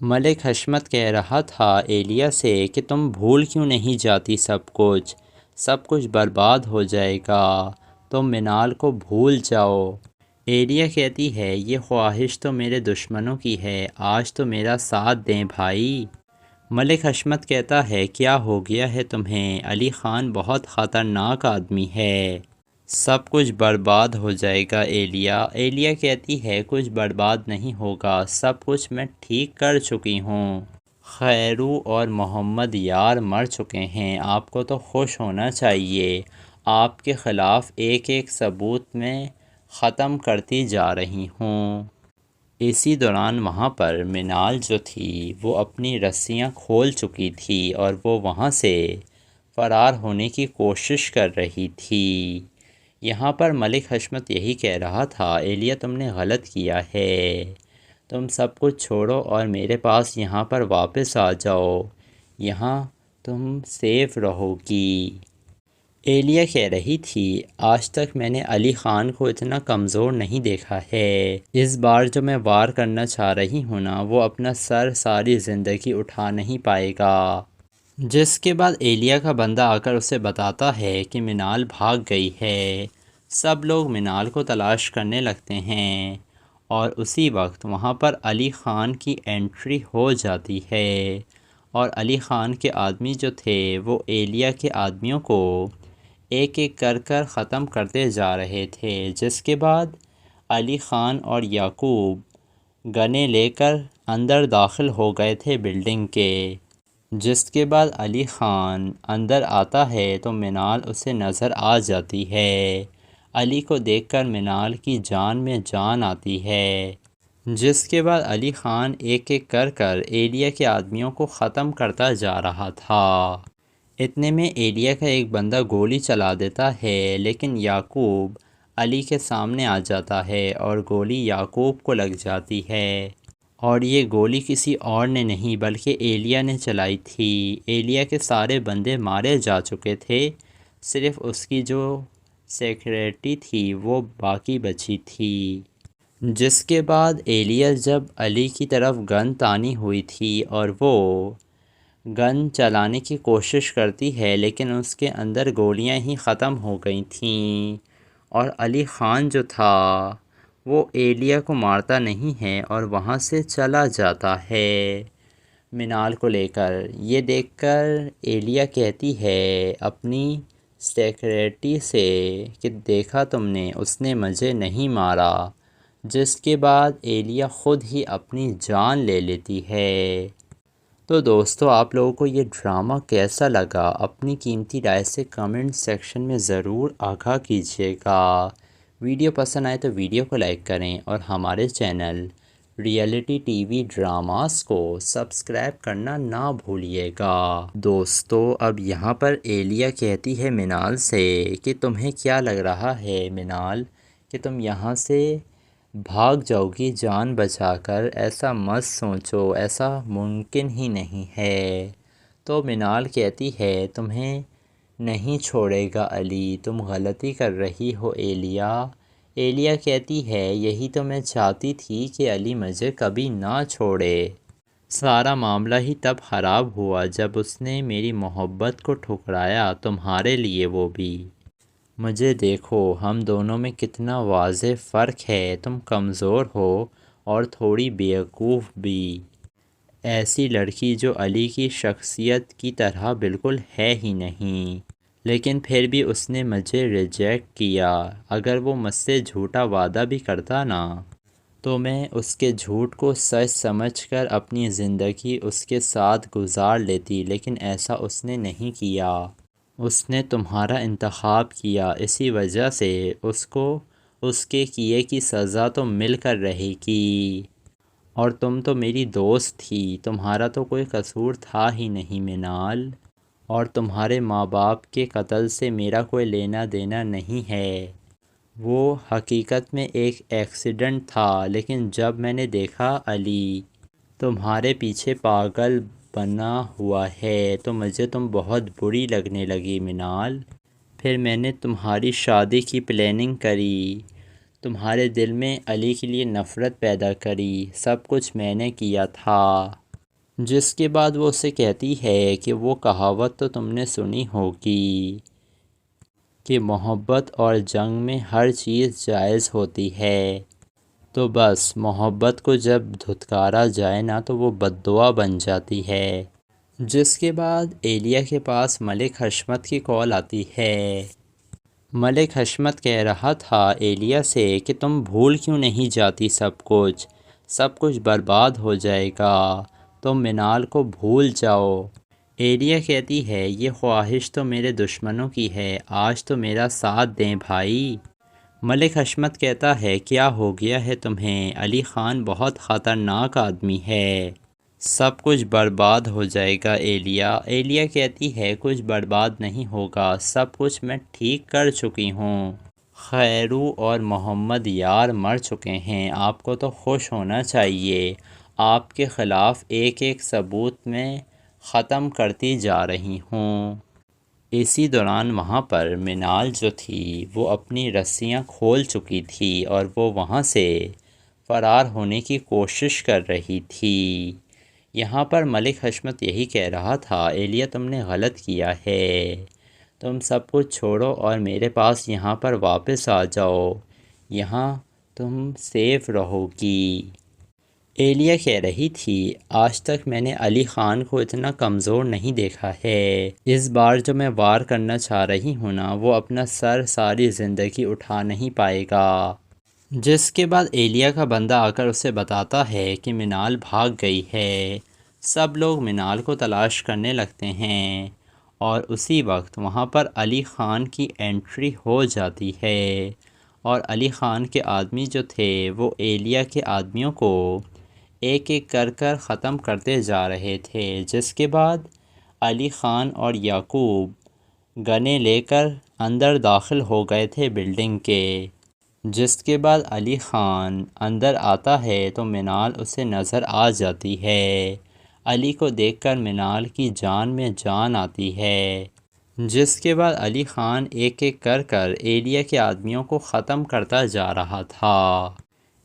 ملک حشمت کہہ رہا تھا ایلیا سے کہ تم بھول کیوں نہیں جاتی سب کچھ برباد ہو جائے گا، تم منال کو بھول جاؤ۔ ایلیا کہتی ہے یہ خواہش تو میرے دشمنوں کی ہے، آج تو میرا ساتھ دیں بھائی۔ ملک حشمت کہتا ہے کیا ہو گیا ہے تمہیں، علی خان بہت خطرناک آدمی ہے، سب کچھ برباد ہو جائے گا۔ ایلیا کہتی ہے کچھ برباد نہیں ہوگا، سب کچھ میں ٹھیک کر چکی ہوں، خیرو اور محمد یار مر چکے ہیں، آپ کو تو خوش ہونا چاہیے، آپ کے خلاف ایک ایک ثبوت میں ختم کرتی جا رہی ہوں۔ اسی دوران وہاں پر منال جو تھی وہ اپنی رسیاں کھول چکی تھی اور وہ وہاں سے فرار ہونے کی کوشش کر رہی تھی۔ یہاں پر ملک حشمت یہی کہہ رہا تھا ایلیا تم نے غلط کیا ہے، تم سب کچھ چھوڑو اور میرے پاس یہاں پر واپس آ جاؤ، یہاں تم سیف رہو گی۔ ایلیا کہہ رہی تھی آج تک میں نے علی خان کو اتنا کمزور نہیں دیکھا ہے، اس بار جو میں وار کرنا چاہ رہی ہوں نا وہ اپنا سر ساری زندگی اٹھا نہیں پائے گا۔ جس کے بعد ایلیا کا بندہ آ کر اسے بتاتا ہے کہ منال بھاگ گئی ہے، سب لوگ منال کو تلاش کرنے لگتے ہیں اور اسی وقت وہاں پر علی خان کی انٹری ہو جاتی ہے اور علی خان کے آدمی جو تھے وہ ایلیا کے آدمیوں کو ایک ایک کر ختم کرتے جا رہے تھے، جس کے بعد علی خان اور یعقوب گنے لے کر اندر داخل ہو گئے تھے بلڈنگ کے۔ جس کے بعد علی خان اندر آتا ہے تو منال اسے نظر آ جاتی ہے، علی کو دیکھ کر منال کی جان میں جان آتی ہے، جس کے بعد علی خان ایک ایک کر ایلیا کے آدمیوں کو ختم کرتا جا رہا تھا۔ اتنے میں ایلیا کا ایک بندہ گولی چلا دیتا ہے لیکن یعقوب علی کے سامنے آ جاتا ہے اور گولی یعقوب کو لگ جاتی ہے، اور یہ گولی کسی اور نے نہیں بلکہ ایلیا نے چلائی تھی۔ ایلیا کے سارے بندے مارے جا چکے تھے، صرف اس کی جو سیکریٹری تھی وہ باقی بچی تھی۔ جس کے بعد ایلیا جب علی کی طرف گن تانی ہوئی تھی اور وہ گن چلانے کی کوشش کرتی ہے لیکن اس کے اندر گولیاں ہی ختم ہو گئی تھیں، اور علی خان جو تھا وہ ایلیا کو مارتا نہیں ہے اور وہاں سے چلا جاتا ہے منال کو لے کر۔ یہ دیکھ کر ایلیا کہتی ہے اپنی سیکریٹری سے کہ دیکھا تم نے، اس نے مجھے نہیں مارا، جس کے بعد ایلیا خود ہی اپنی جان لے لیتی ہے۔ تو دوستو آپ لوگوں کو یہ ڈرامہ کیسا لگا اپنی قیمتی رائے سے کمنٹ سیکشن میں ضرور آگاہ کیجیے گا۔ ویڈیو پسند آئے تو ویڈیو کو لائک کریں اور ہمارے channel reality T V dramas کو سبسکرائب کرنا نہ بھولیے گا۔ دوستو اب یہاں پر ایلیا کہتی ہے منال سے کہ تمہیں کیا لگ رہا ہے منال کہ تم یہاں سے بھاگ جاؤ گی جان بچا کر، ایسا مت سوچو، ایسا ممکن ہی نہیں ہے۔ تو منال کہتی ہے تمہیں نہیں چھوڑے گا علی، تم غلطی کر رہی ہو ایلیا۔ ایلیا کہتی ہے یہی تو میں چاہتی تھی کہ علی مجھے کبھی نہ چھوڑے، سارا معاملہ ہی تب خراب ہوا جب اس نے میری محبت کو ٹھکرایا، تمہارے لیے وہ بھی۔ مجھے دیکھو ہم دونوں میں کتنا واضح فرق ہے، تم کمزور ہو اور تھوڑی بیوقوف بھی، ایسی لڑکی جو علی کی شخصیت کی طرح بالکل ہے ہی نہیں، لیکن پھر بھی اس نے مجھے ریجیکٹ کیا۔ اگر وہ مجھ سے جھوٹا وعدہ بھی کرتا نا تو میں اس کے جھوٹ کو سچ سمجھ کر اپنی زندگی اس کے ساتھ گزار لیتی، لیکن ایسا اس نے نہیں کیا، اس نے تمہارا انتخاب کیا، اسی وجہ سے اس کو اس کے کیے کی سزا تو مل کر رہے گی، اور تم تو میری دوست تھی، تمہارا تو کوئی قصور تھا ہی نہیں منال، اور تمہارے ماں باپ کے قتل سے میرا کوئی لینا دینا نہیں ہے، وہ حقیقت میں ایک ایکسیڈنٹ تھا، لیکن جب میں نے دیکھا علی تمہارے پیچھے پاگل بنا ہوا ہے تو مجھے تم بہت بری لگنے لگی منال، پھر میں نے تمہاری شادی کی پلاننگ کری، تمہارے دل میں علی کے لیے نفرت پیدا کری، سب کچھ میں نے کیا تھا۔ جس کے بعد وہ اسے کہتی ہے کہ وہ کہاوت تو تم نے سنی ہوگی کہ محبت اور جنگ میں ہر چیز جائز ہوتی ہے، تو بس محبت کو جب دھتکارا جائے نا تو وہ بددعا بن جاتی ہے۔ جس کے بعد ایلیا کے پاس ملک حشمت کی کال آتی ہے۔ ملک حشمت کہہ رہا تھا ایلیا سے کہ تم بھول کیوں نہیں جاتی سب کچھ برباد ہو جائے گا، تم منال کو بھول جاؤ۔ ایلیا کہتی ہے یہ خواہش تو میرے دشمنوں کی ہے، آج تو میرا ساتھ دیں بھائی۔ ملک حشمت کہتا ہے کیا ہو گیا ہے تمہیں، علی خان بہت خطرناک آدمی ہے، سب کچھ برباد ہو جائے گا ایلیا کہتی ہے کچھ برباد نہیں ہوگا، سب کچھ میں ٹھیک کر چکی ہوں، خیرو اور محمد یار مر چکے ہیں، آپ کو تو خوش ہونا چاہیے، آپ کے خلاف ایک ایک ثبوت میں ختم کرتی جا رہی ہوں۔ اسی دوران وہاں پر منال جو تھی وہ اپنی رسیاں کھول چکی تھی اور وہ وہاں سے فرار ہونے کی کوشش کر رہی تھی۔ یہاں پر ملک حشمت یہی کہہ رہا تھا ایلیا تم نے غلط کیا ہے، تم سب کچھ چھوڑو اور میرے پاس یہاں پر واپس آ جاؤ، یہاں تم سیف رہو گی۔ ایلیا کہہ رہی تھی آج تک میں نے علی خان کو اتنا کمزور نہیں دیکھا ہے، اس بار جو میں وار کرنا چاہ رہی ہوں نا وہ اپنا سر ساری زندگی اٹھا نہیں پائے گا۔ جس کے بعد ایلیا کا بندہ آ کر اسے بتاتا ہے کہ منال بھاگ گئی ہے، سب لوگ منال کو تلاش کرنے لگتے ہیں اور اسی وقت وہاں پر علی خان کی انٹری ہو جاتی ہے اور علی خان کے آدمی جو تھے وہ ایلیا کے آدمیوں کو ایک ایک کر ختم کرتے جا رہے تھے۔ جس کے بعد علی خان اور یعقوب گنیں لے کر اندر داخل ہو گئے تھے بلڈنگ کے۔ جس کے بعد علی خان اندر آتا ہے تو منال اسے نظر آ جاتی ہے، علی کو دیکھ کر منال کی جان میں جان آتی ہے۔ جس کے بعد علی خان ایک ایک کر ایلیا کے آدمیوں کو ختم کرتا جا رہا تھا۔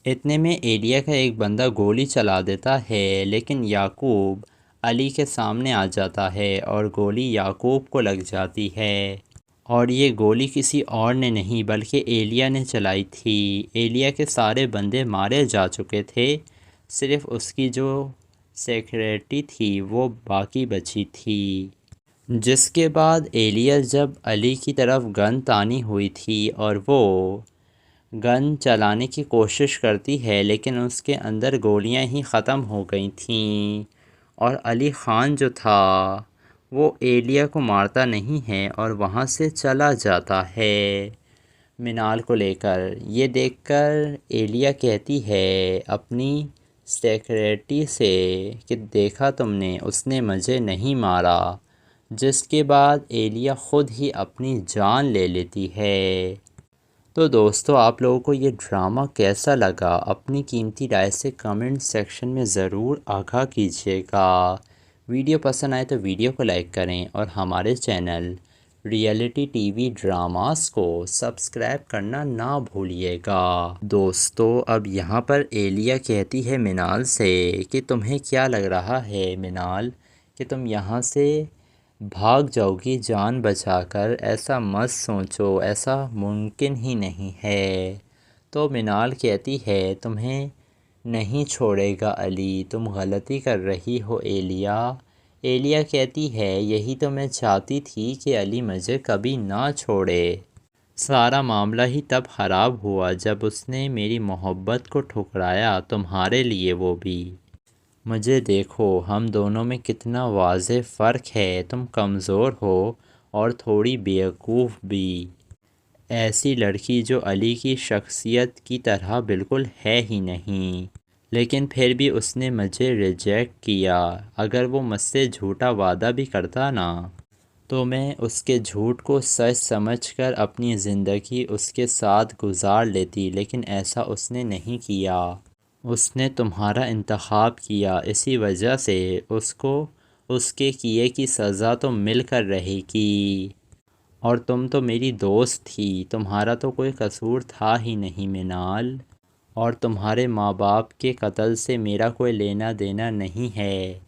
اتنے میں ایلیا کا ایک بندہ گولی چلا دیتا ہے لیکن یعقوب علی کے سامنے آ جاتا ہے اور گولی یعقوب کو لگ جاتی ہے، اور یہ گولی کسی اور نے نہیں بلکہ ایلیا نے چلائی تھی۔ ایلیا کے سارے بندے مارے جا چکے تھے، صرف اس کی جو سیکریٹری تھی وہ باقی بچی تھی۔ جس کے بعد ایلیا جب علی کی طرف گن تانی ہوئی تھی اور وہ گن چلانے کی کوشش کرتی ہے لیکن اس کے اندر گولیاں ہی ختم ہو گئی تھیں، اور علی خان جو تھا وہ ایلیا کو مارتا نہیں ہے اور وہاں سے چلا جاتا ہے منال کو لے کر۔ یہ دیکھ کر ایلیا کہتی ہے اپنی سیکریٹری سے کہ دیکھا تم نے، اس نے مجھے نہیں مارا۔ جس کے بعد ایلیا خود ہی اپنی جان لے لیتی ہے۔ تو دوستو آپ لوگوں کو یہ ڈرامہ کیسا لگا اپنی قیمتی رائے سے کمنٹ سیکشن میں ضرور آگاہ کیجیے گا۔ ویڈیو پسند آئے تو ویڈیو کو لائک کریں اور ہمارے channel reality T V dramas کو سبسکرائب کرنا نہ بھولیے گا۔ دوستو اب یہاں پر ایلیا کہتی ہے منال سے کہ تمہیں کیا لگ رہا ہے منال کہ تم یہاں سے بھاگ جاؤ گی جان بچا کر، ایسا مت سوچو، ایسا ممکن ہی نہیں ہے۔ تو منال کہتی ہے تمہیں نہیں چھوڑے گا علی، تم غلطی کر رہی ہو ایلیا کہتی ہے یہی تو میں چاہتی تھی کہ علی مجھے کبھی نہ چھوڑے، سارا معاملہ ہی تب خراب ہوا جب اس نے میری محبت کو ٹھکرایا، تمہارے لیے وہ بھی۔ مجھے دیکھو ہم دونوں میں کتنا واضح فرق ہے، تم کمزور ہو اور تھوڑی بیوقوف بھی، ایسی لڑکی جو علی کی شخصیت کی طرح بالکل ہے ہی نہیں، لیکن پھر بھی اس نے مجھے ریجیکٹ کیا۔ اگر وہ مجھ سے جھوٹا وعدہ بھی کرتا نا تو میں اس کے جھوٹ کو سچ سمجھ کر اپنی زندگی اس کے ساتھ گزار لیتی، لیکن ایسا اس نے نہیں کیا، اس نے تمہارا انتخاب کیا، اسی وجہ سے اس کو اس کے کیے کی سزا تو مل کر رہے گی، اور تم تو میری دوست تھی، تمہارا تو کوئی قصور تھا ہی نہیں منال، اور تمہارے ماں باپ کے قتل سے میرا کوئی لینا دینا نہیں ہے،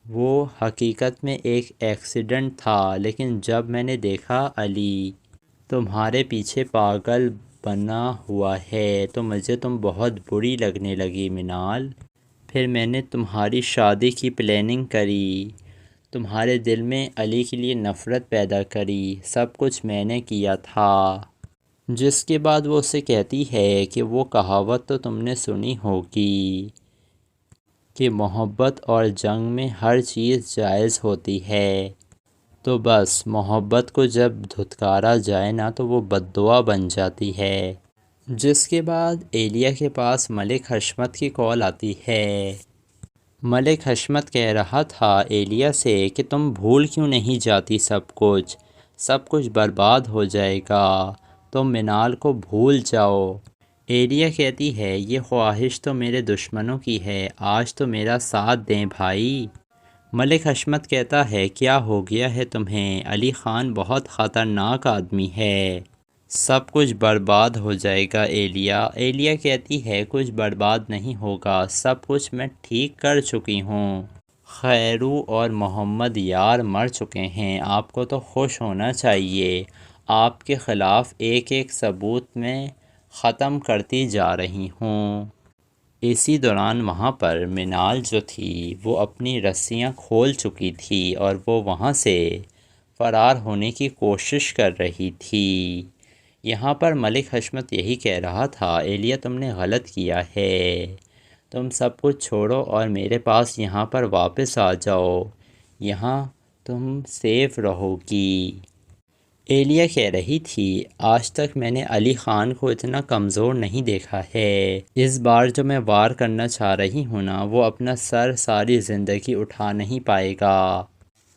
وہ حقیقت میں ایک ایکسیڈنٹ تھا، لیکن جب میں نے دیکھا علی تمہارے پیچھے پاگل بنا ہوا ہے تو مجھے تم بہت بری لگنے لگی منال۔ پھر میں نے تمہاری شادی کی پلاننگ کری، تمہارے دل میں علی کے لیے نفرت پیدا کری، سب کچھ میں نے کیا تھا۔ جس کے بعد وہ اسے کہتی ہے کہ وہ کہاوت تو تم نے سنی ہوگی کہ محبت اور جنگ میں ہر چیز جائز ہوتی ہے، تو بس محبت کو جب دھتکارا جائے نا تو وہ بددعا بن جاتی ہے۔ جس کے بعد ایلیا کے پاس ملک حشمت کی کال آتی ہے۔ ملک حشمت کہہ رہا تھا ایلیا سے کہ تم بھول کیوں نہیں جاتی، سب کچھ برباد ہو جائے گا، تم منال کو بھول جاؤ۔ ایلیا کہتی ہے یہ خواہش تو میرے دشمنوں کی ہے، آج تو میرا ساتھ دیں بھائی۔ ملک حشمت کہتا ہے کیا ہو گیا ہے تمہیں، علی خان بہت خطرناک آدمی ہے، سب کچھ برباد ہو جائے گا ایلیا۔ ایلیا کہتی ہے کچھ برباد نہیں ہوگا، سب کچھ میں ٹھیک کر چکی ہوں، خیرو اور محمد یار مر چکے ہیں، آپ کو تو خوش ہونا چاہیے، آپ کے خلاف ایک ایک ثبوت میں ختم کرتی جا رہی ہوں۔ اسی دوران وہاں پر منال جو تھی وہ اپنی رسیاں کھول چکی تھی اور وہ وہاں سے فرار ہونے کی کوشش کر رہی تھی۔ یہاں پر ملک حشمت یہی کہہ رہا تھا ایلیا تم نے غلط کیا ہے، تم سب کچھ چھوڑو اور میرے پاس یہاں پر واپس آ جاؤ، یہاں تم سیف رہو گی۔ ایلیا کہہ رہی تھی آج تک میں نے علی خان کو اتنا کمزور نہیں دیکھا ہے، اس بار جو میں وار کرنا چاہ رہی ہوں نا وہ اپنا سر ساری زندگی اٹھا نہیں پائے گا۔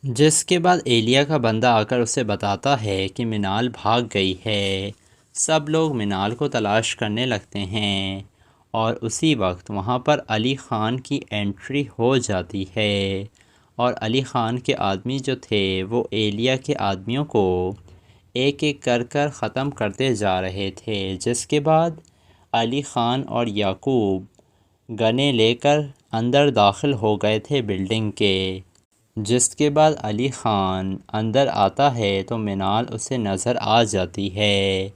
جس کے بعد ایلیا کا بندہ آ کر اسے بتاتا ہے کہ منال بھاگ گئی ہے، سب لوگ منال کو تلاش کرنے لگتے ہیں اور اسی وقت وہاں پر علی خان کی انٹری ہو جاتی ہے اور علی خان کے آدمی جو تھے وہ ایلیا کے آدمیوں کو ایک ایک کر ختم کرتے جا رہے تھے۔ جس کے بعد علی خان اور یعقوب گنیں لے کر اندر داخل ہو گئے تھے بلڈنگ کے۔ جس کے بعد علی خان اندر آتا ہے تو منال اسے نظر آ جاتی ہے۔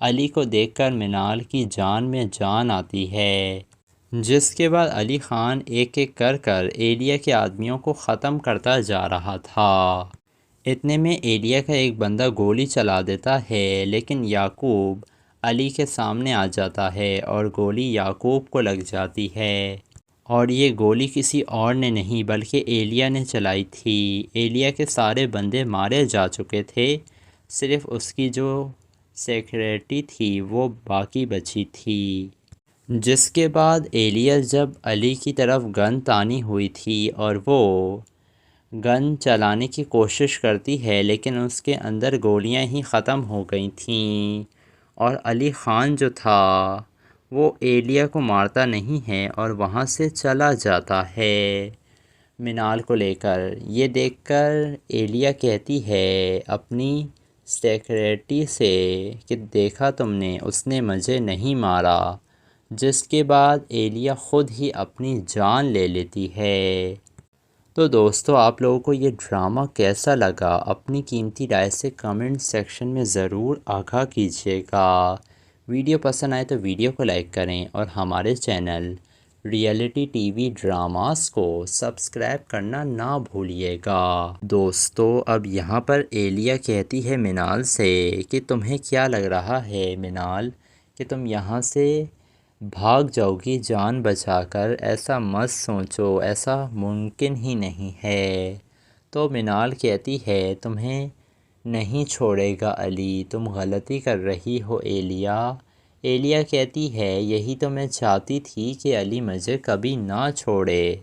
علی کو دیکھ کر منال کی جان میں جان آتی ہے۔ جس کے بعد علی خان ایک ایک کر ایلیا کے آدمیوں کو ختم کرتا جا رہا تھا۔ اتنے میں ایلیا کا ایک بندہ گولی چلا دیتا ہے، لیکن یعقوب علی کے سامنے آ جاتا ہے اور گولی یعقوب کو لگ جاتی ہے، اور یہ گولی کسی اور نے نہیں بلکہ ایلیا نے چلائی تھی۔ ایلیا کے سارے بندے مارے جا چکے تھے، صرف اس کی جو سیکریٹری تھی وہ باقی بچی تھی۔ جس کے بعد ایلیا جب علی کی طرف گن تانی ہوئی تھی اور وہ گن چلانے کی کوشش کرتی ہے لیکن اس کے اندر گولیاں ہی ختم ہو گئی تھیں، اور علی خان جو تھا وہ ایلیا کو مارتا نہیں ہے اور وہاں سے چلا جاتا ہے منال کو لے کر۔ یہ دیکھ کر ایلیا کہتی ہے اپنی سیکریٹری سے کہ دیکھا تم نے، اس نے مجھے نہیں مارا۔ جس کے بعد ایلیا خود ہی اپنی جان لے لیتی ہے۔ تو دوستو آپ لوگوں کو یہ ڈرامہ کیسا لگا، اپنی قیمتی رائے سے کمنٹ سیکشن میں ضرور آگاہ کیجیے گا۔ ویڈیو پسند آئے تو ویڈیو کو لائک کریں اور ہمارے channel reality T V dramas کو سبسکرائب کرنا نہ بھولیے گا۔ دوستو اب یہاں پر ایلیا کہتی ہے منال سے کہ تمہیں کیا لگ رہا ہے منال کہ تم یہاں سے بھاگ جاؤ گی جان بچا کر، ایسا مت سوچو، ایسا ممکن ہی نہیں ہے۔ تو منال کہتی ہے تمہیں نہیں چھوڑے گا علی، تم غلطی کر رہی ہو ایلیا۔ ایلیا کہتی ہے یہی تو میں چاہتی تھی کہ علی مجھے کبھی نہ چھوڑے،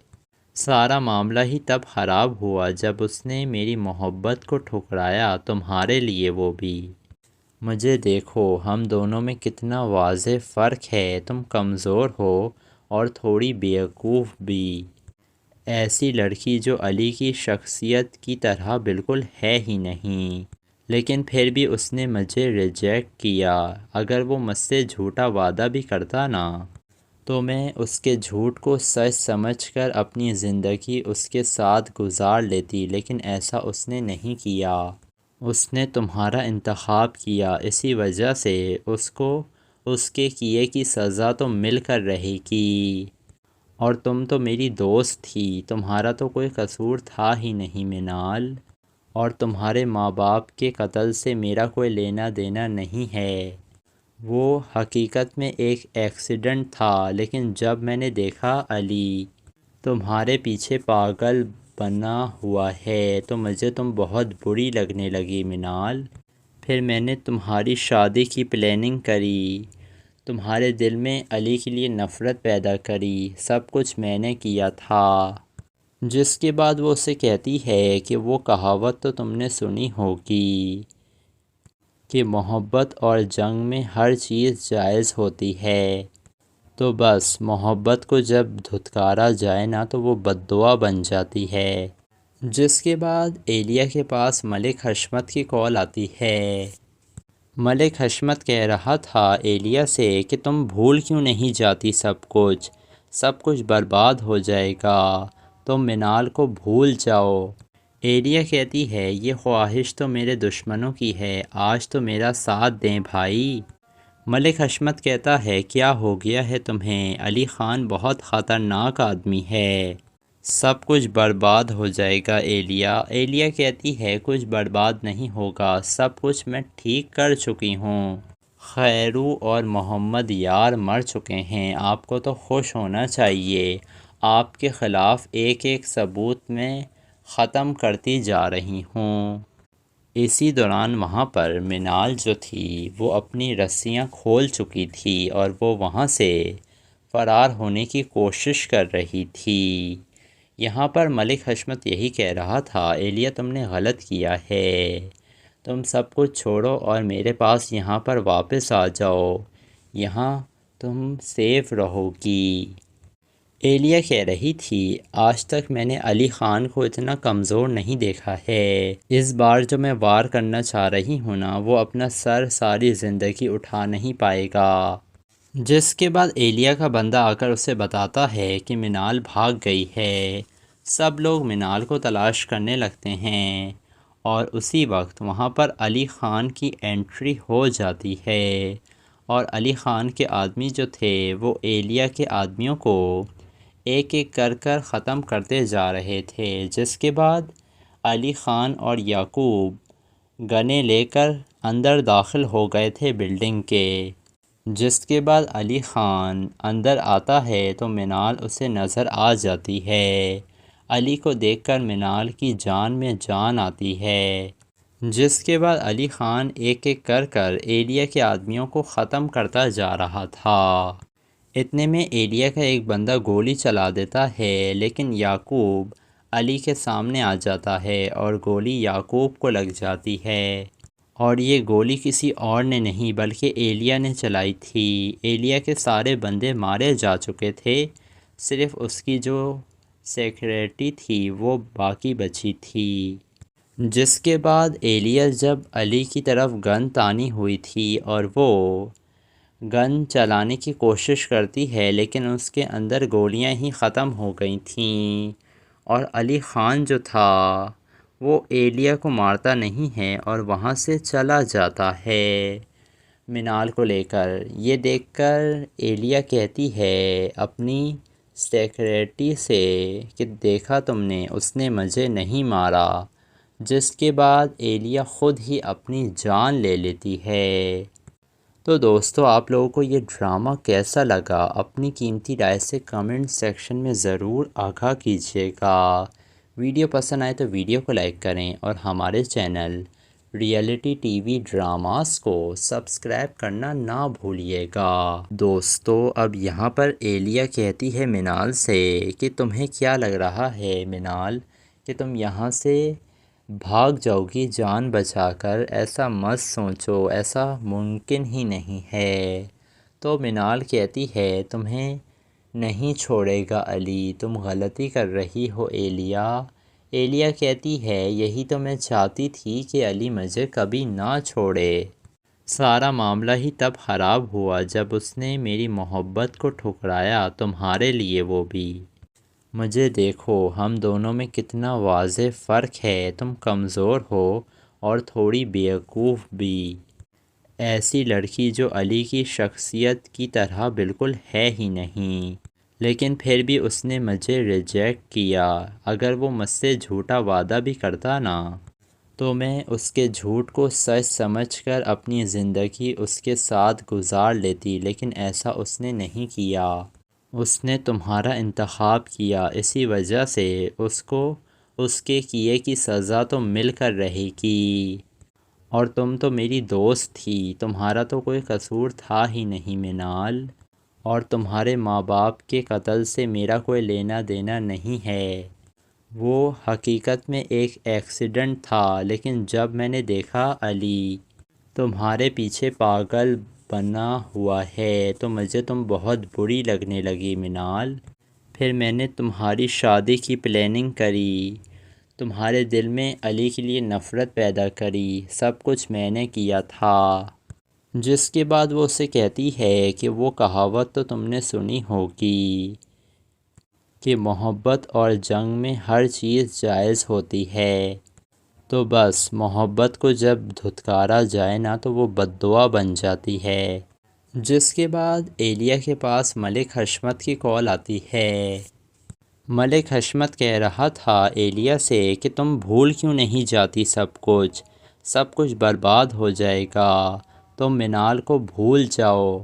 سارا معاملہ ہی تب خراب ہوا جب اس نے میری محبت کو ٹھکرایا، تمہارے لیے وہ بھی۔ مجھے دیکھو ہم دونوں میں کتنا واضح فرق ہے، تم کمزور ہو اور تھوڑی بیوقوف بھی، ایسی لڑکی جو علی کی شخصیت کی طرح بالکل ہے ہی نہیں، لیکن پھر بھی اس نے مجھے ریجیکٹ کیا۔ اگر وہ مجھ سے جھوٹا وعدہ بھی کرتا نا تو میں اس کے جھوٹ کو سچ سمجھ کر اپنی زندگی اس کے ساتھ گزار لیتی، لیکن ایسا اس نے نہیں کیا۔ اس نے تمہارا انتخاب کیا، اسی وجہ سے اس کو اس کے کیے کی سزا تو مل کر رہے گی۔ اور تم تو میری دوست تھی، تمہارا تو کوئی قصور تھا ہی نہیں منال، اور تمہارے ماں باپ کے قتل سے میرا کوئی لینا دینا نہیں ہے۔ وہ حقیقت میں ایک ایکسیڈنٹ تھا، لیکن جب میں نے دیکھا علی تمہارے پیچھے پاگل بنا ہوا ہے تو مجھے تم بہت بری لگنے لگی منال۔ پھر میں نے تمہاری شادی کی پلاننگ کری، تمہارے دل میں علی کے لیے نفرت پیدا کری، سب کچھ میں نے کیا تھا۔ جس کے بعد وہ اسے کہتی ہے کہ وہ کہاوت تو تم نے سنی ہوگی کہ محبت اور جنگ میں ہر چیز جائز ہوتی ہے، تو بس محبت کو جب دھتکارا جائے نا تو وہ بددعا بن جاتی ہے۔ جس کے بعد ایلیا کے پاس ملک حشمت کی کال آتی ہے۔ ملک حشمت کہہ رہا تھا ایلیا سے کہ تم بھول کیوں نہیں جاتی، سب کچھ برباد ہو جائے گا، تم منال کو بھول جاؤ۔ ایلیا کہتی ہے یہ خواہش تو میرے دشمنوں کی ہے، آج تو میرا ساتھ دیں بھائی۔ ملک حشمت کہتا ہے کیا ہو گیا ہے تمہیں، علی خان بہت خطرناک آدمی ہے، سب کچھ برباد ہو جائے گا ایلیا کہتی ہے کچھ برباد نہیں ہوگا، سب کچھ میں ٹھیک کر چکی ہوں، خیرو اور محمد یار مر چکے ہیں، آپ کو تو خوش ہونا چاہیے، آپ کے خلاف ایک ایک ثبوت میں ختم کرتی جا رہی ہوں۔ اسی دوران وہاں پر منال جو تھی وہ اپنی رسیاں کھول چکی تھی اور وہ وہاں سے فرار ہونے کی کوشش کر رہی تھی۔ یہاں پر ملک حشمت یہی کہہ رہا تھا ایلیا تم نے غلط کیا ہے، تم سب کچھ چھوڑو اور میرے پاس یہاں پر واپس آ جاؤ، یہاں تم سیف رہو گی۔ ایلیا کہہ رہی تھی آج تک میں نے علی خان کو اتنا کمزور نہیں دیکھا ہے، اس بار جو میں وار کرنا چاہ رہی ہوں نا وہ اپنا سر ساری زندگی اٹھا نہیں پائے گا۔ جس کے بعد ایلیا کا بندہ آ کر اسے بتاتا ہے کہ منال بھاگ گئی ہے، سب لوگ منال کو تلاش کرنے لگتے ہیں اور اسی وقت وہاں پر علی خان کی انٹری ہو جاتی ہے اور علی خان کے آدمی جو تھے وہ ایلیا کے آدمیوں کو ایک ایک کر ختم کرتے جا رہے تھے۔ جس کے بعد علی خان اور یعقوب گنیں لے کر اندر داخل ہو گئے تھے بلڈنگ کے۔ جس کے بعد علی خان اندر آتا ہے تو منال اسے نظر آ جاتی ہے، علی کو دیکھ کر منال کی جان میں جان آتی ہے۔ جس کے بعد علی خان ایک ایک کر ایلیا کے آدمیوں کو ختم کرتا جا رہا تھا۔ اتنے میں ایلیا کا ایک بندہ گولی چلا دیتا ہے، لیکن یعقوب علی کے سامنے آ جاتا ہے اور گولی یعقوب کو لگ جاتی ہے، اور یہ گولی کسی اور نے نہیں بلکہ ایلیا نے چلائی تھی۔ ایلیا کے سارے بندے مارے جا چکے تھے، صرف اس کی جو سیکریٹری تھی وہ باقی بچی تھی۔ جس کے بعد ایلیا جب علی کی طرف گن تانی ہوئی تھی اور وہ گن چلانے کی کوشش کرتی ہے لیکن اس کے اندر گولیاں ہی ختم ہو گئی تھیں، اور علی خان جو تھا وہ ایلیا کو مارتا نہیں ہے اور وہاں سے چلا جاتا ہے منال کو لے کر۔ یہ دیکھ کر ایلیا کہتی ہے اپنی سیکریٹری سے کہ دیکھا تم نے، اس نے مجھے نہیں مارا۔ جس کے بعد ایلیا خود ہی اپنی جان لے لیتی ہے۔ تو دوستو آپ لوگوں کو یہ ڈرامہ کیسا لگا اپنی قیمتی رائے سے کمنٹ سیکشن میں ضرور آگاہ کیجیے گا۔ ویڈیو پسند آئے تو ویڈیو کو لائک کریں اور ہمارے channel reality T V dramas کو سبسکرائب کرنا نہ بھولیے گا۔ دوستو اب یہاں پر ایلیا کہتی ہے منال سے کہ تمہیں کیا لگ رہا ہے منال کہ تم یہاں سے بھاگ جاؤ گی جان بچا کر، ایسا مت سوچو، ایسا ممکن ہی نہیں ہے۔ تو منال کہتی ہے تمہیں نہیں چھوڑے گا علی، تم غلطی کر رہی ہو ایلیا کہتی ہے یہی تو میں چاہتی تھی کہ علی مجھے کبھی نہ چھوڑے، سارا معاملہ ہی تب خراب ہوا جب اس نے میری محبت کو ٹھکرایا، تمہارے لیے وہ بھی۔ مجھے دیکھو، ہم دونوں میں کتنا واضح فرق ہے، تم کمزور ہو اور تھوڑی بیوقوف بھی، ایسی لڑکی جو علی کی شخصیت کی طرح بالکل ہے ہی نہیں، لیکن پھر بھی اس نے مجھے ریجیکٹ کیا۔ اگر وہ مجھ سے جھوٹا وعدہ بھی کرتا نا تو میں اس کے جھوٹ کو سچ سمجھ کر اپنی زندگی اس کے ساتھ گزار لیتی، لیکن ایسا اس نے نہیں کیا۔ اس نے تمہارا انتخاب کیا، اسی وجہ سے اس کو اس کے کیے کی سزا تو مل کر رہے گی۔ اور تم تو میری دوست تھی، تمہارا تو کوئی قصور تھا ہی نہیں منال، اور تمہارے ماں باپ کے قتل سے میرا کوئی لینا دینا نہیں ہے۔ وہ حقیقت میں ایک ایکسیڈنٹ تھا، لیکن جب میں نے دیکھا علی تمہارے پیچھے پاگل بنا ہوا ہے تو مجھے تم بہت بری لگنے لگی منال۔ پھر میں نے تمہاری شادی کی پلاننگ کری، تمہارے دل میں علی کے لیے نفرت پیدا کری، سب کچھ میں نے کیا تھا۔ جس کے بعد وہ اسے کہتی ہے کہ وہ کہاوت تو تم نے سنی ہوگی کہ محبت اور جنگ میں ہر چیز جائز ہوتی ہے، تو بس محبت کو جب دھتکارا جائے نا تو وہ بددعا بن جاتی ہے۔ جس کے بعد ایلیا کے پاس ملک حشمت کی کال آتی ہے۔ ملک حشمت کہہ رہا تھا ایلیا سے کہ تم بھول کیوں نہیں جاتی، سب کچھ برباد ہو جائے گا، تم منال کو بھول جاؤ۔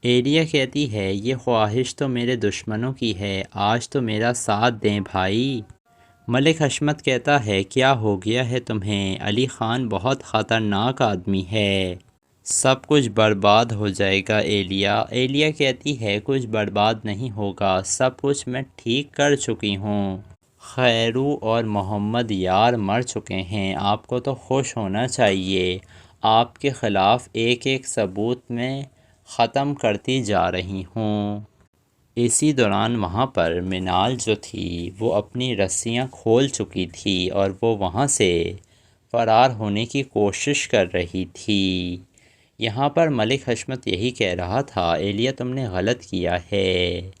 ایلیا کہتی ہے یہ خواہش تو میرے دشمنوں کی ہے، آج تو میرا ساتھ دیں بھائی۔ ملک حشمت کہتا ہے کیا ہو گیا ہے تمہیں، علی خان بہت خطرناک آدمی ہے، سب کچھ برباد ہو جائے گا ایلیا۔ ایلیا کہتی ہے کچھ برباد نہیں ہوگا، سب کچھ میں ٹھیک کر چکی ہوں، خیرو اور محمد یار مر چکے ہیں، آپ کو تو خوش ہونا چاہیے، آپ کے خلاف ایک ایک ثبوت میں ختم کرتی جا رہی ہوں۔ اسی دوران وہاں پر منال جو تھی وہ اپنی رسیاں کھول چکی تھی اور وہ وہاں سے فرار ہونے کی کوشش کر رہی تھی۔ یہاں پر ملک حشمت یہی کہہ رہا تھا ایلیا تم نے غلط کیا ہے،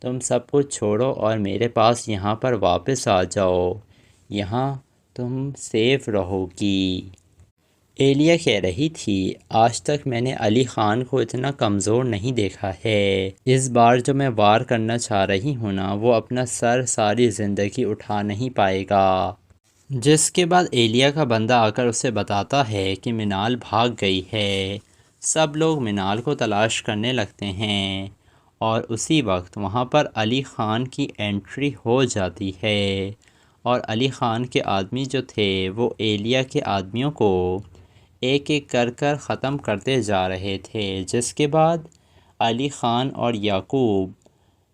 تم سب کچھ چھوڑو اور میرے پاس یہاں پر واپس آ جاؤ، یہاں تم سیف رہو گی۔ ایلیا کہہ رہی تھی آج تک میں نے علی خان کو اتنا کمزور نہیں دیکھا ہے، اس بار جو میں وار کرنا چاہ رہی ہوں نا وہ اپنا سر ساری زندگی اٹھا نہیں پائے گا۔ جس کے بعد ایلیا کا بندہ آ کر اسے بتاتا ہے کہ منال بھاگ گئی ہے، سب لوگ منال کو تلاش کرنے لگتے ہیں اور اسی وقت وہاں پر علی خان کی انٹری ہو جاتی ہے، اور علی خان کے آدمی جو تھے وہ ایلیا کے آدمیوں کو ایک ایک کر کر ختم کرتے جا رہے تھے۔ جس کے بعد علی خان اور یعقوب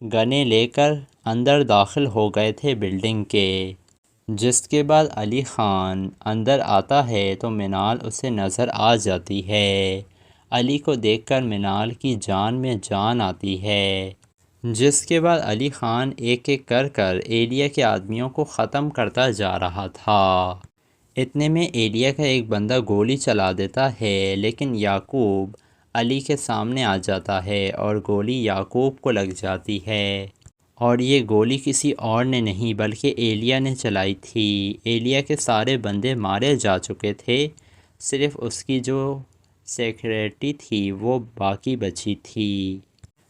گنیں لے کر اندر داخل ہو گئے تھے بلڈنگ کے۔ جس کے بعد علی خان اندر آتا ہے تو منال اسے نظر آ جاتی ہے، علی کو دیکھ کر منال کی جان میں جان آتی ہے۔ جس کے بعد علی خان ایک ایک کر کر ایلیا کے آدمیوں کو ختم کرتا جا رہا تھا۔ اتنے میں ایلیا کا ایک بندہ گولی چلا دیتا ہے، لیکن یعقوب علی کے سامنے آ جاتا ہے اور گولی یعقوب کو لگ جاتی ہے، اور یہ گولی کسی اور نے نہیں بلکہ ایلیا نے چلائی تھی۔ ایلیا کے سارے بندے مارے جا چکے تھے، صرف اس کی جو سیکریٹری تھی وہ باقی بچی تھی۔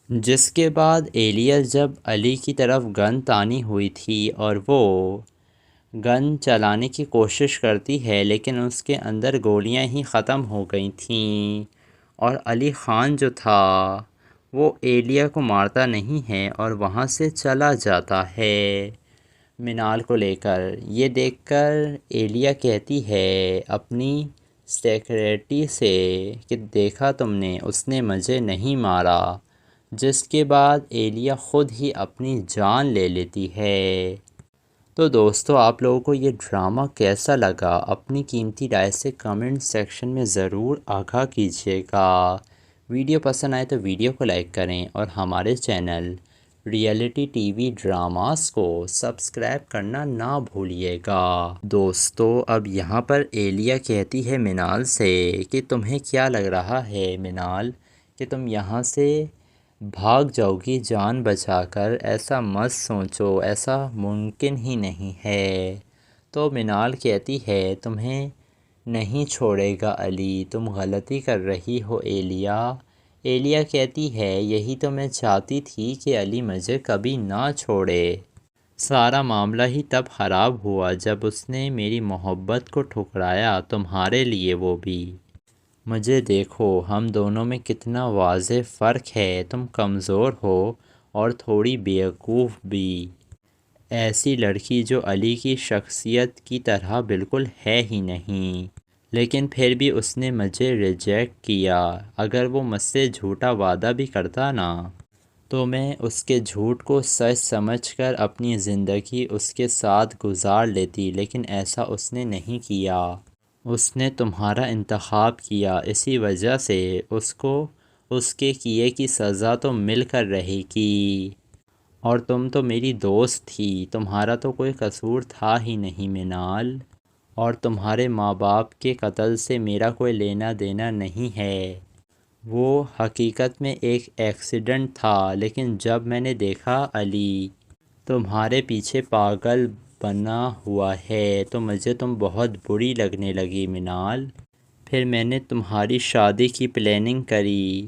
جس کے بعد ایلیا جب علی کی طرف گن تانی ہوئی تھی اور وہ گن چلانے کی کوشش کرتی ہے لیکن اس کے اندر گولیاں ہی ختم ہو گئی تھیں، اور علی خان جو تھا وہ ایلیا کو مارتا نہیں ہے اور وہاں سے چلا جاتا ہے منال کو لے کر۔ یہ دیکھ کر ایلیا کہتی ہے اپنی سیکریٹری سے کہ دیکھا تم نے، اس نے مجھے نہیں مارا۔ جس کے بعد ایلیا خود ہی اپنی جان لے لیتی ہے۔ تو دوستو آپ لوگوں کو یہ ڈرامہ کیسا لگا اپنی قیمتی رائے سے کمنٹ سیکشن میں ضرور آگاہ کیجیے گا۔ ویڈیو پسند آئے تو ویڈیو کو لائک کریں اور ہمارے channel reality T V dramas کو سبسکرائب کرنا نہ بھولیے گا۔ دوستو اب یہاں پر ایلیا کہتی ہے منال سے کہ تمہیں کیا لگ رہا ہے منال کہ تم یہاں سے بھاگ جاؤ گی جان بچا کر؟ ایسا مت سوچو، ایسا ممکن ہی نہیں ہے۔ تو منال کہتی ہے تمہیں نہیں چھوڑے گا علی، تم غلطی کر رہی ہو ایلیا۔ ایلیا کہتی ہے یہی تو میں چاہتی تھی کہ علی مجھے کبھی نہ چھوڑے۔ سارا معاملہ ہی تب خراب ہوا جب اس نے میری محبت کو ٹھکرایا، تمہارے لیے وہ بھی۔ مجھے دیکھو ہم دونوں میں کتنا واضح فرق ہے، تم کمزور ہو اور تھوڑی بیوقوف بھی، ایسی لڑکی جو علی کی شخصیت کی طرح بالکل ہے ہی نہیں، لیکن پھر بھی اس نے مجھے ریجیکٹ کیا۔ اگر وہ مجھ سے جھوٹا وعدہ بھی کرتا نا تو میں اس کے جھوٹ کو سچ سمجھ کر اپنی زندگی اس کے ساتھ گزار لیتی، لیکن ایسا اس نے نہیں کیا۔ اس نے تمہارا انتخاب کیا، اسی وجہ سے اس کو اس کے کیے کی سزا تو مل کر رہے گی۔ اور تم تو میری دوست تھی، تمہارا تو کوئی قصور تھا ہی نہیں منال، اور تمہارے ماں باپ کے قتل سے میرا کوئی لینا دینا نہیں ہے۔ وہ حقیقت میں ایک ایکسیڈنٹ تھا، لیکن جب میں نے دیکھا علی تمہارے پیچھے پاگل بنا ہوا ہے تو مجھے تم بہت بری لگنے لگی منال۔ پھر میں نے تمہاری شادی کی پلاننگ کری،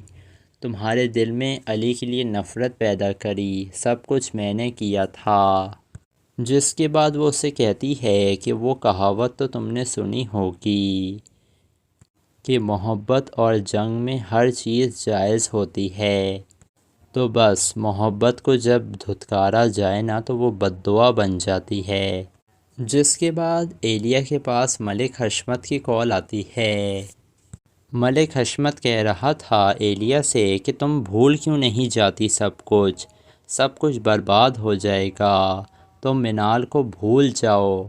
تمہارے دل میں علی کے لیے نفرت پیدا کری، سب کچھ میں نے کیا تھا۔ جس کے بعد وہ اسے کہتی ہے کہ وہ کہاوت تو تم نے سنی ہوگی کہ محبت اور جنگ میں ہر چیز جائز ہوتی ہے، تو بس محبت کو جب دھتکارا جائے نا تو وہ بددعا بن جاتی ہے۔ جس کے بعد ایلیا کے پاس ملک حشمت کی کال آتی ہے۔ ملک حشمت کہہ رہا تھا ایلیا سے کہ تم بھول کیوں نہیں جاتی، سب کچھ برباد ہو جائے گا، تم منال کو بھول جاؤ۔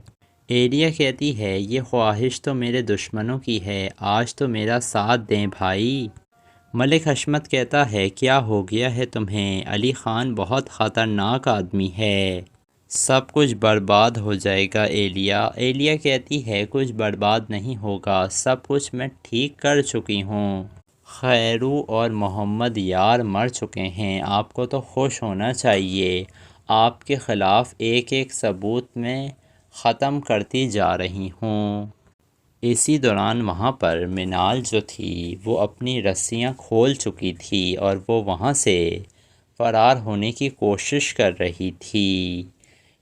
ایلیا کہتی ہے یہ خواہش تو میرے دشمنوں کی ہے، آج تو میرا ساتھ دیں بھائی۔ ملک حشمت کہتا ہے کیا ہو گیا ہے تمہیں، علی خان بہت خطرناک آدمی ہے، سب کچھ برباد ہو جائے گا ایلیا۔ ایلیا کہتی ہے کچھ برباد نہیں ہوگا، سب کچھ میں ٹھیک کر چکی ہوں، خیرو اور محمد یار مر چکے ہیں، آپ کو تو خوش ہونا چاہیے، آپ کے خلاف ایک ایک ثبوت میں ختم کرتی جا رہی ہوں۔ اسی دوران وہاں پر منال جو تھی وہ اپنی رسیاں کھول چکی تھی اور وہ وہاں سے فرار ہونے کی کوشش کر رہی تھی۔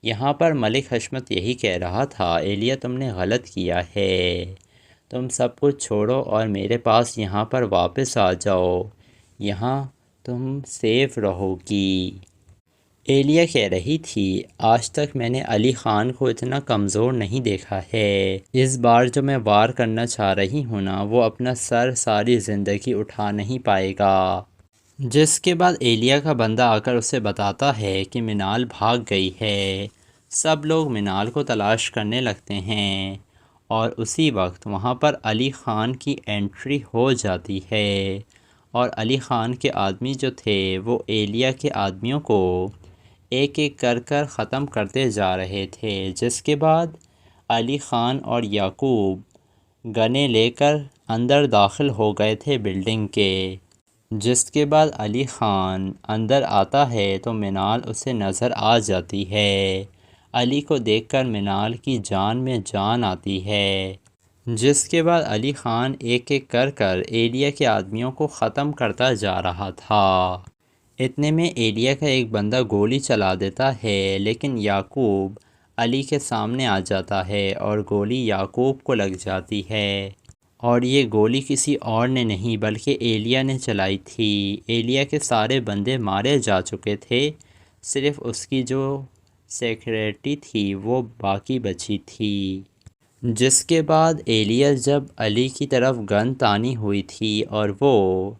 یہاں پر ملک حشمت یہی کہہ رہا تھا ایلیا تم نے غلط کیا ہے، تم سب کچھ چھوڑو اور میرے پاس یہاں پر واپس آ جاؤ، یہاں تم سیف رہو گی۔ ایلیا کہہ رہی تھی آج تک میں نے علی خان کو اتنا کمزور نہیں دیکھا ہے، اس بار جو میں وار کرنا چاہ رہی ہوں نا وہ اپنا سر ساری زندگی اٹھا نہیں پائے گا۔ جس کے بعد ایلیا کا بندہ آ کر اسے بتاتا ہے کہ منال بھاگ گئی ہے۔ سب لوگ منال کو تلاش کرنے لگتے ہیں اور اسی وقت وہاں پر علی خان کی انٹری ہو جاتی ہے، اور علی خان کے آدمی جو تھے وہ ایلیا کے آدمیوں کو ایک ایک کر ختم کرتے جا رہے تھے۔ جس کے بعد علی خان اور یعقوب گنیں لے کر اندر داخل ہو گئے تھے بلڈنگ کے۔ جس کے بعد علی خان اندر آتا ہے تو منال اسے نظر آ جاتی ہے۔ علی کو دیکھ کر منال کی جان میں جان آتی ہے۔ جس کے بعد علی خان ایک ایک کر ایلیا کے آدمیوں کو ختم کرتا جا رہا تھا۔ اتنے میں ایلیا کا ایک بندہ گولی چلا دیتا ہے، لیکن یعقوب علی کے سامنے آ جاتا ہے اور گولی یعقوب کو لگ جاتی ہے، اور یہ گولی کسی اور نے نہیں بلکہ ایلیا نے چلائی تھی۔ ایلیا کے سارے بندے مارے جا چکے تھے، صرف اس کی جو سیکریٹری تھی وہ باقی بچی تھی۔ جس کے بعد ایلیا جب علی کی طرف گن تانی ہوئی تھی اور وہ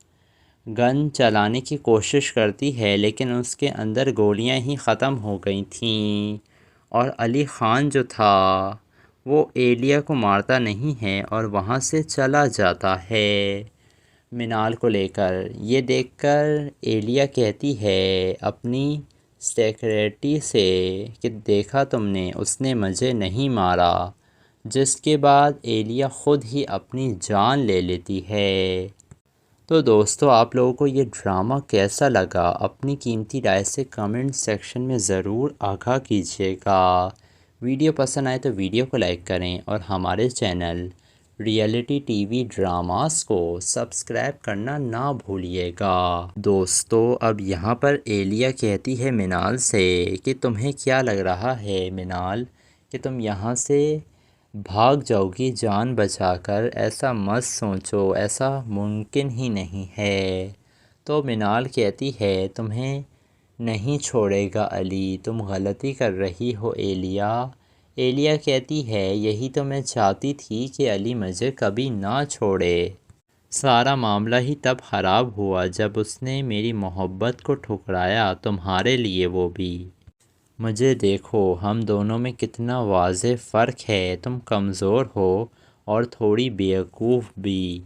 گن چلانے کی کوشش کرتی ہے، لیکن اس کے اندر گولیاں ہی ختم ہو گئی تھیں، اور علی خان جو تھا وہ ایلیا کو مارتا نہیں ہے اور وہاں سے چلا جاتا ہے منال کو لے کر۔ یہ دیکھ کر ایلیا کہتی ہے اپنی سیکریٹری سے کہ دیکھا تم نے اس نے مجھے نہیں مارا، جس کے بعد ایلیا خود ہی اپنی جان لے لیتی ہے۔ تو دوستو آپ لوگوں کو یہ ڈرامہ کیسا لگا؟ اپنی قیمتی رائے سے کمنٹ سیکشن میں ضرور آگاہ کیجیے گا۔ ویڈیو پسند آئے تو ویڈیو کو لائک کریں اور ہمارے channel reality T V dramas کو سبسکرائب کرنا نہ بھولیے گا۔ دوستو اب یہاں پر ایلیا کہتی ہے منال سے کہ تمہیں کیا لگ رہا ہے منال کہ تم یہاں سے بھاگ جاؤ گی جان بچا کر؟ ایسا مت سوچو، ایسا ممکن ہی نہیں ہے۔ تو منال کہتی ہے تمہیں نہیں چھوڑے گا علی، تم غلطی کر رہی ہو ایلیا۔ ایلیا کہتی ہے یہی تو میں چاہتی تھی کہ علی مجھے کبھی نہ چھوڑے۔ سارا معاملہ ہی تب خراب ہوا جب اس نے میری محبت کو ٹھکرایا، تمہارے لیے وہ بھی۔ مجھے دیکھو ہم دونوں میں کتنا واضح فرق ہے، تم کمزور ہو اور تھوڑی بیوقوف بھی،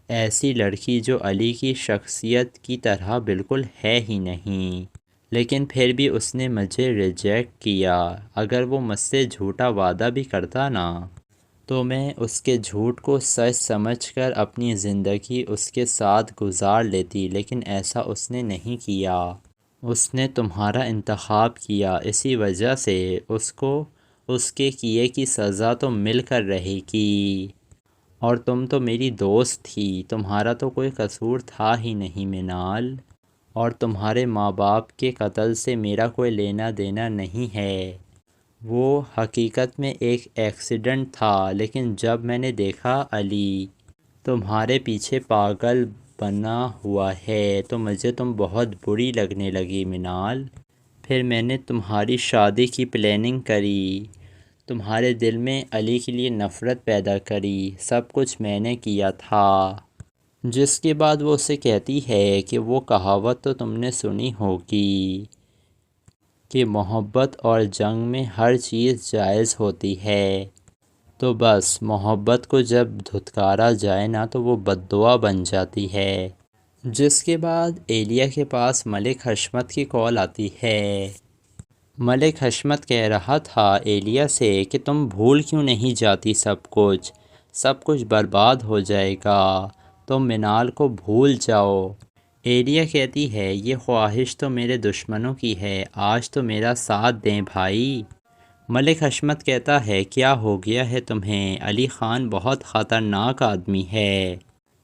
ایسی لڑکی جو علی کی شخصیت کی طرح بالکل ہے ہی نہیں، لیکن پھر بھی اس نے مجھے ریجیکٹ کیا۔ اگر وہ مجھ سے جھوٹا وعدہ بھی کرتا نا تو میں اس کے جھوٹ کو سچ سمجھ کر اپنی زندگی اس کے ساتھ گزار لیتی، لیکن ایسا اس نے نہیں کیا۔ اس نے تمہارا انتخاب کیا، اسی وجہ سے اس کو اس کے کیے کی سزا تو مل کر رہے گی۔ اور تم تو میری دوست تھی، تمہارا تو کوئی قصور تھا ہی نہیں منال، اور تمہارے ماں باپ کے قتل سے میرا کوئی لینا دینا نہیں ہے۔ وہ حقیقت میں ایک ایکسیڈنٹ تھا، لیکن جب میں نے دیکھا علی تمہارے پیچھے پاگل بنا ہوا ہے تو مجھے تم بہت بری لگنے لگی منال۔ پھر میں نے تمہاری شادی کی پلاننگ کری، تمہارے دل میں علی کے لیے نفرت پیدا کری، سب کچھ میں نے کیا تھا۔ جس کے بعد وہ اسے کہتی ہے کہ وہ کہاوت تو تم نے سنی ہوگی کہ محبت اور جنگ میں ہر چیز جائز ہوتی ہے، تو بس محبت کو جب دھتکارا جائے نا تو وہ بددعا بن جاتی ہے۔ جس کے بعد ایلیا کے پاس ملک حشمت کی کال آتی ہے۔ ملک حشمت کہہ رہا تھا ایلیا سے کہ تم بھول کیوں نہیں جاتی، سب کچھ برباد ہو جائے گا، تم منال کو بھول جاؤ۔ ایلیا کہتی ہے یہ خواہش تو میرے دشمنوں کی ہے، آج تو میرا ساتھ دیں بھائی۔ ملک حشمت کہتا ہے کیا ہو گیا ہے تمہیں؟ علی خان بہت خطرناک آدمی ہے،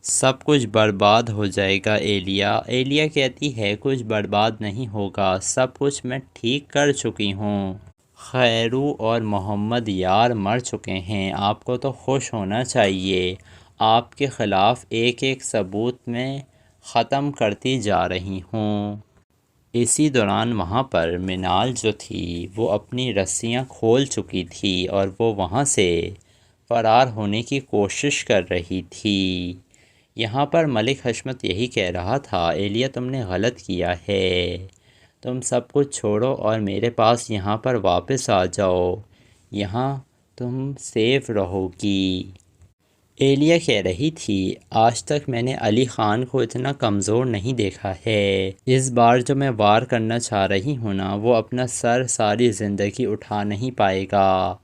سب کچھ برباد ہو جائے گا ایلیا۔ ایلیا کہتی ہے کچھ برباد نہیں ہوگا، سب کچھ میں ٹھیک کر چکی ہوں، خیرو اور محمد یار مر چکے ہیں، آپ کو تو خوش ہونا چاہیے، آپ کے خلاف ایک ایک ثبوت میں ختم کرتی جا رہی ہوں۔ اسی دوران وہاں پر منال جو تھی وہ اپنی رسیاں کھول چکی تھی اور وہ وہاں سے فرار ہونے کی کوشش کر رہی تھی۔ یہاں پر ملک حشمت یہی کہہ رہا تھا ایلیا تم نے غلط کیا ہے، تم سب کچھ چھوڑو اور میرے پاس یہاں پر واپس آ جاؤ، یہاں تم سیف رہو گی۔ ایلیا کہہ رہی تھی آج تک میں نے علی خان کو اتنا کمزور نہیں دیکھا ہے، اس بار جو میں وار کرنا چاہ رہی ہوں نا وہ اپنا سر ساری زندگی اٹھا نہیں پائے گا۔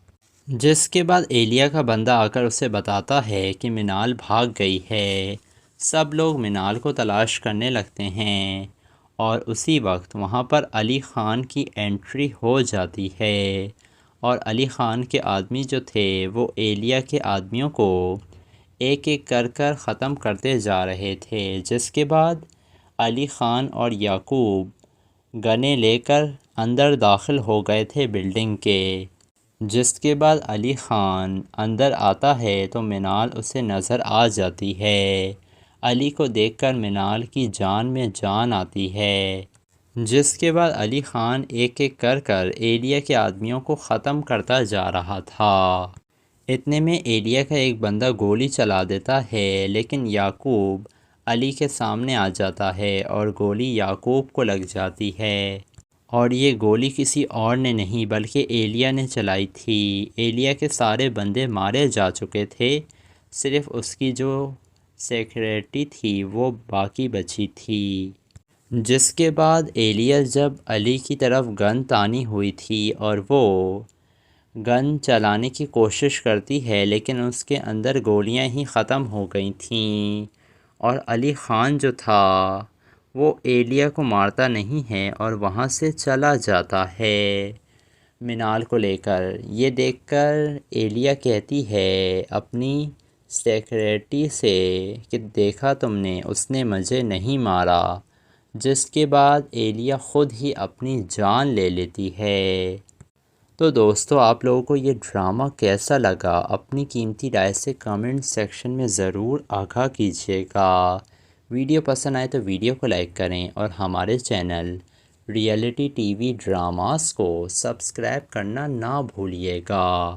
جس کے بعد ایلیا کا بندہ آ کر اسے بتاتا ہے کہ منال بھاگ گئی ہے۔ سب لوگ منال کو تلاش کرنے لگتے ہیں اور اسی وقت وہاں پر علی خان کی انٹری ہو جاتی ہے اور علی خان کے آدمی جو تھے وہ ایلیا کے آدمیوں کو ایک ایک کر ختم کرتے جا رہے تھے۔ جس کے بعد علی خان اور یعقوب گنے لے کر اندر داخل ہو گئے تھے بلڈنگ کے۔ جس کے بعد علی خان اندر آتا ہے تو منال اسے نظر آ جاتی ہے۔ علی کو دیکھ کر منال کی جان میں جان آتی ہے۔ جس کے بعد علی خان ایک ایک کر ایلیا کے آدمیوں کو ختم کرتا جا رہا تھا۔ اتنے میں ایلیا کا ایک بندہ گولی چلا دیتا ہے، لیکن یعقوب علی کے سامنے آ جاتا ہے اور گولی یعقوب کو لگ جاتی ہے، اور یہ گولی کسی اور نے نہیں بلکہ ایلیا نے چلائی تھی۔ ایلیا کے سارے بندے مارے جا چکے تھے، صرف اس کی جو سیکریٹری تھی وہ باقی بچی تھی۔ جس کے بعد ایلیا جب علی کی طرف گن تانی ہوئی تھی اور وہ گن چلانے کی کوشش کرتی ہے لیکن اس کے اندر گولیاں ہی ختم ہو گئی تھیں، اور علی خان جو تھا وہ ایلیا کو مارتا نہیں ہے اور وہاں سے چلا جاتا ہے منال کو لے کر۔ یہ دیکھ کر ایلیا کہتی ہے اپنی سیکریٹری سے کہ دیکھا تم نے، اس نے مجھے نہیں مارا، جس کے بعد ایلیا خود ہی اپنی جان لے لیتی ہے۔ تو دوستو آپ لوگوں کو یہ ڈرامہ کیسا لگا؟ اپنی قیمتی رائے سے کمنٹ سیکشن میں ضرور آگاہ کیجیے گا۔ ویڈیو پسند آئے تو ویڈیو کو لائک کریں اور ہمارے channel reality T V dramas کو سبسکرائب کرنا نہ بھولیے گا۔